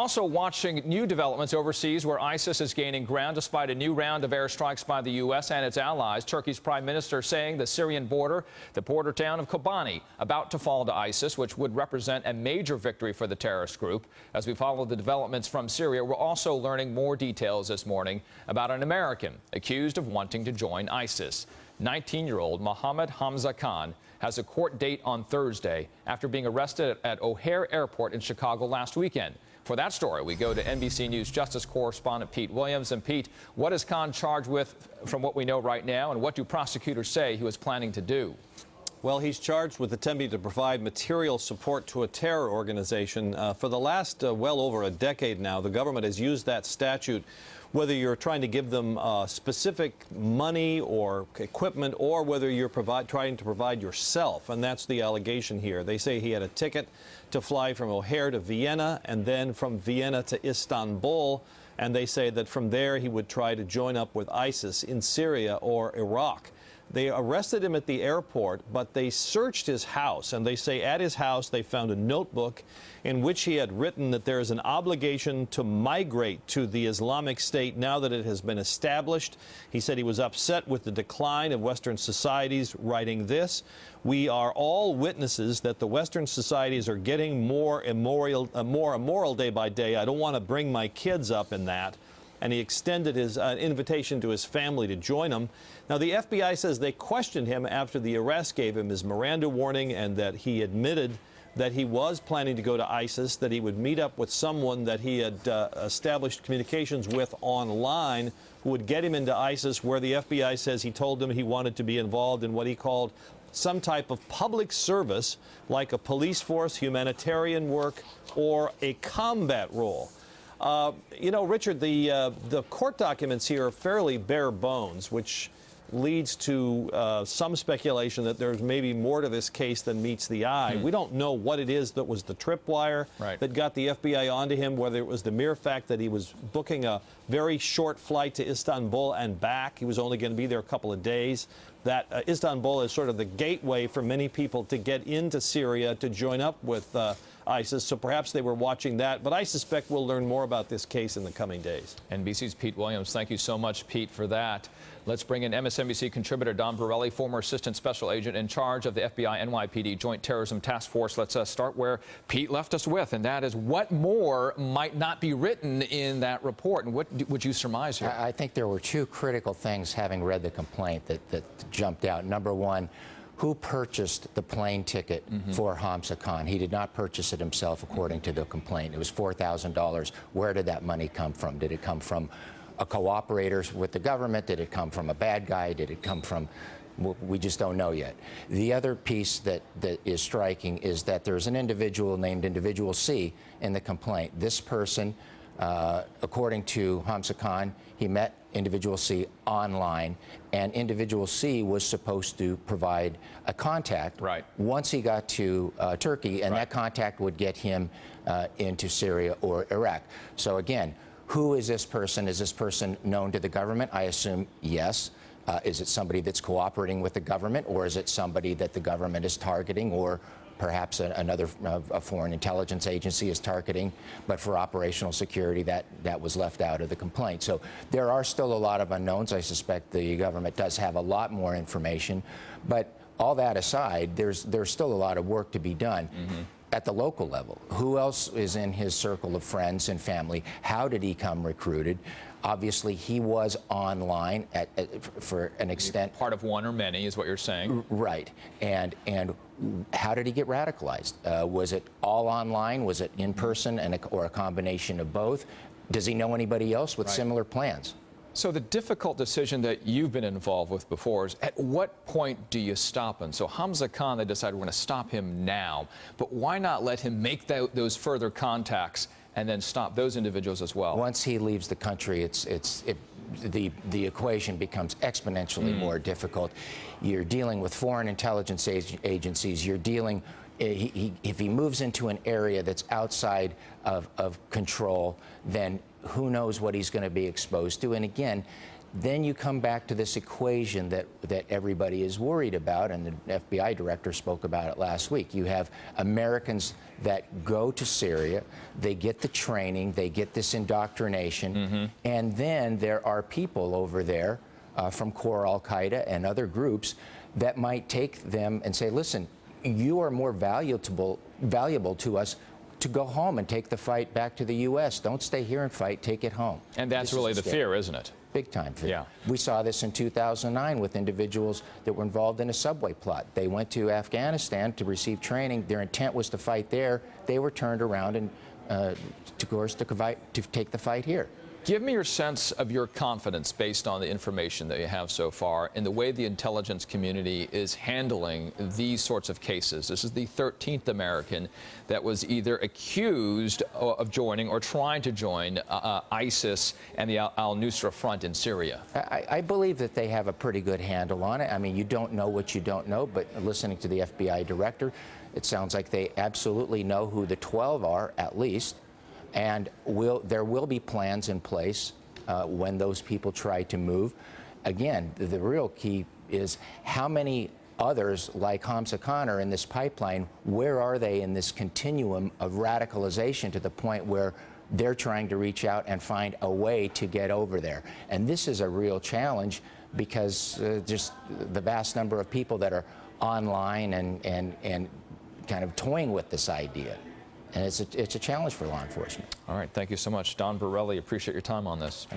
also watching new developments overseas where ISIS is gaining ground despite a new round of airstrikes by the U.S. and its allies. Turkey's prime minister saying the Syrian border, the border town of Kobani, about to fall to ISIS, which would represent a major victory for the terrorist group. As we follow the developments from Syria, we're also learning more details this morning about an American accused of wanting to join ISIS. 19-year-old Mohammed Hamza Khan has a court date on Thursday after being arrested at O'Hare Airport in Chicago last weekend. For that story, we go to NBC News Justice correspondent Pete Williams. And Pete, what is Khan charged with from what we know right now, and what do prosecutors say he was planning to do? Well, he's charged with attempting to provide material support to a terror organization. For the last well over a decade now, the government has used that statute, whether you're trying to give them specific money or equipment, or whether you're trying to provide yourself. And that's the allegation here. They say he had a ticket to fly from O'Hare to Vienna and then from Vienna to Istanbul. And they say that from there he would try to join up with ISIS in Syria or Iraq. They arrested him at the airport, but they searched his house, and they say at his house they found a notebook in which he had written that there is an obligation to migrate to the Islamic State now that it has been established. He said he was upset with the decline of Western societies, writing this: "We are all witnesses that the Western societies are getting more immoral day by day. I don't want to bring my kids up in that." And he extended his invitation to his family to join him. Now, the FBI says they questioned him after the arrest, gave him his Miranda warning, and that he admitted that he was planning to go to ISIS, that he would meet up with someone that he had established communications with online who would get him into ISIS, where the FBI says he told them he wanted to be involved in what he called some type of public service, like a police force, humanitarian work, or a combat role. You know, Richard, the court documents here are fairly bare bones, which leads to some speculation that there's maybe more to this case than meets the eye. We don't know what it is that was the tripwire that got the FBI onto him, whether it was the mere fact that he was booking a very short flight to Istanbul and back. He was only going to be there a couple of days. That Istanbul is sort of the gateway for many people to get into Syria to join up with ISIS, so perhaps they were watching that. But I suspect we'll learn more about this case in the coming days. NBC's Pete Williams. Thank you so much, Pete, for that. Let's bring in MSNBC contributor Don Borelli, former assistant special agent in charge of the FBI NYPD Joint Terrorism Task Force. Let's start where Pete left us with, and that is what more might not be written in that report. And what would you surmise here? I think there were two critical things, having read the complaint, that jumped out. Number one, who purchased the plane ticket for Hamza Khan? He did not purchase it himself, according to the complaint. It was $4,000. Where did that money come from? Did it come from a cooperator with the government? Did it come from a bad guy? Did it come from... We just don't know yet. The other piece that is striking is that there's an individual named Individual C in the complaint. This person, according to Hamza Khan, he met Individual C online, and Individual C was supposed to provide a contact once he got to Turkey, and that contact would get him into Syria or Iraq. So again, who is this person? Is this person known to the government? I assume yes. Is it somebody that's cooperating with the government, or is it somebody that the government is targeting, or perhaps another foreign intelligence agency is targeting, but for operational security that was left out of the complaint? So there are still a lot of unknowns. I suspect the government does have a lot more information, but all that aside, there's still a lot of work to be done. At the local level, who else is in his circle of friends and family? How did he come recruited? Obviously, he was online for an extent. Part of one or many is what you're saying. Right. And how did he get radicalized? Was it all online? Was it in person, or a combination of both? Does he know anybody else with similar plans? So the difficult decision that you've been involved with before is, at what point do you stop him? So Hamza Khan, they decided we're going to stop him now, but why not let him make those further contacts and then stop those individuals as well? Once he leaves the country, the equation becomes exponentially more difficult. You're dealing with foreign intelligence agencies. You're dealing, if he moves into an area that's outside of control, then who knows what he's going to be exposed to. And again, then you come back to this equation that everybody is worried about, and the FBI director spoke about it last week. You have Americans that go to Syria, they get the training, they get this indoctrination, and then there are people over there from core al-Qaeda and other groups that might take them and say, listen, you are more valuable to us to go home and take the fight back to the U.S. Don't stay here and fight, take it home. And that's really the fear, isn't it? Big time fear. Yeah. We saw this in 2009 with individuals that were involved in a subway plot. They went to Afghanistan to receive training. Their intent was to fight there. They were turned around and, of course, to take the fight here. Give me your sense of your confidence based on the information that you have so far in the way the intelligence community is handling these sorts of cases. This is the 13th American that was either accused of joining or trying to join ISIS and the al-Nusra Front in Syria. I believe that they have a pretty good handle on it. I mean, you don't know what you don't know, but listening to the FBI director, it sounds like they absolutely know who the 12 are, at least. And there will be plans in place when those people try to move. Again, the real key is how many others like Hamza Khan are in this pipeline. Where are they in this continuum of radicalization to the point where they're trying to reach out and find a way to get over there? And this is a real challenge because just the vast number of people that are online and kind of toying with this idea. And it's a challenge for law enforcement. All right. Thank you so much. Don Borelli, appreciate your time on this.